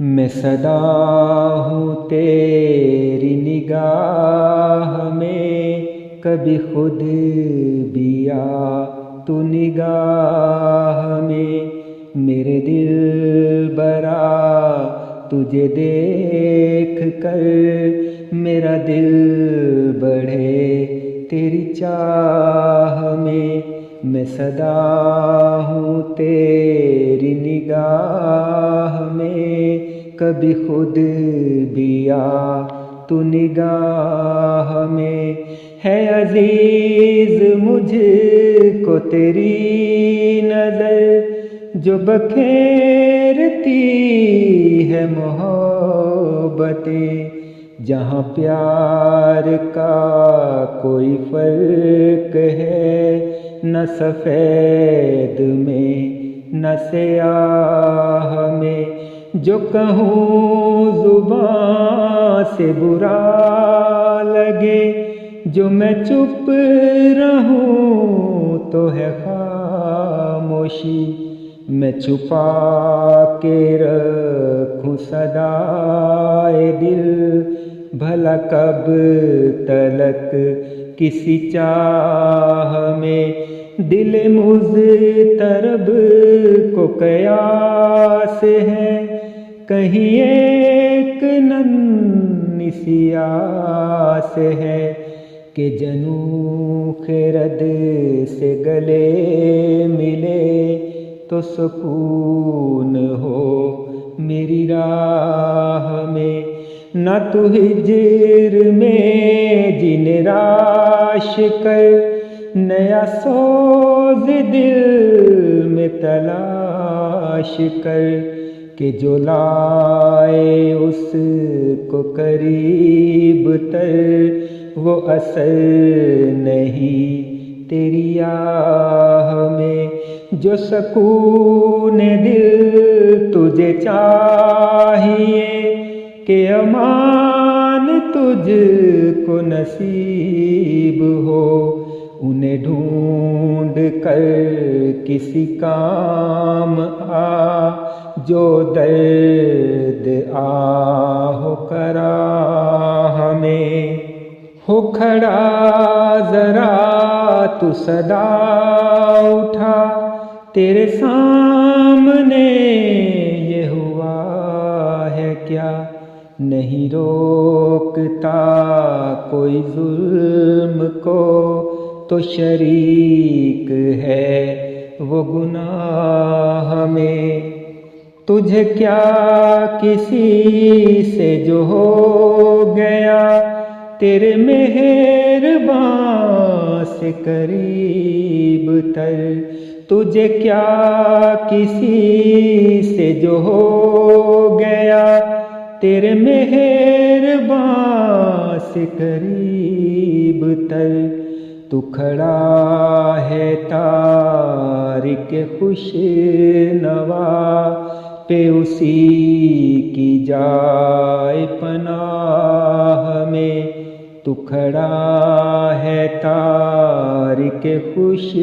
میں صدا ہوں تیری نگاہ میں، کبھی خود بھی آ تو نگاہ میں۔ میرے دل برا تجھے دیکھ کر، میرا دل بڑھے تیری چاہ میں۔ میں صدا ہوں تیری نگاہ میں، کبھی خود بھی آ تو نگاہ میں۔ ہے عزیز مجھ کو تیری نظر، جو بکھیرتی ہے محبتیں، جہاں پیار کا کوئی فرق ہے، نہ سفید میں نہ سیاہ میں۔ جو کہوں زبان سے برا لگے، جو میں چپ رہوں تو ہے خاموشی۔ میں چھپا کے رکھوں صدائے دل، بھلا کب تلک کسی چاہ میں۔ دل مضطرب کو قیاس ہے، کہیں ایک ننھی سی آس ہے، کہ جنوں خرد سے گلے ملے تو سکون ہو میری راہ میں۔ نہ تو ہجر میں جن راش کر، نیا سوز دل میں تلاش کر، کہ جو لائے اس کو قریب تر، وہ اثر نہیں تیری آہ میں۔ جو سکون دل تجھے چاہیے، کہ امان تجھ کو نصیب ہو، انہیں ڈھونڈ کر کسی کام آ، جو درد آہ کراہ میں ہو کھڑا۔ ذرا تو صدا اٹھا، تیرے سامنے یہ ہوا ہے کیا؟ نہیں روکتا کوئی ظلم کو، تو شریک ہے وہ گناہ میں۔ تجھے کیا کسی سے جو ہو گیا، تیرے مہربان سے قریب تر۔ تجھے کیا کسی سے جو ہو گیا، تیرے مہربان سے قریب تر۔ تو کھڑا ہے تارک خوش نوا پہ، اسی کی جائے پناہ میں۔ تو کھڑا ہے تارک خوش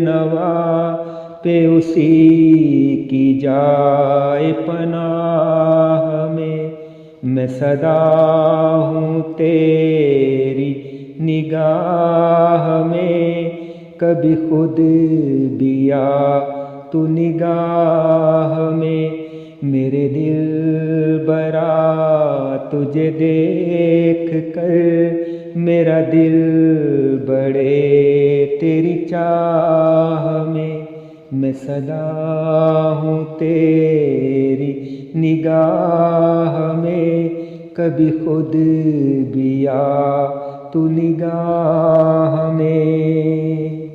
نوا پہ، اسی کی جائے پناہ میں۔ میں صدا ہوں تیری نگاہ میں، کبھی خود بھی آ تو نگاہ میں۔ میرے دل برا تجھے دیکھ کر، میرا دل بڑھے تیری چاہ میں۔ میں صدا ہوں تیری نگاہ میں، کبھی خود بھی آ تو نگاہ میں۔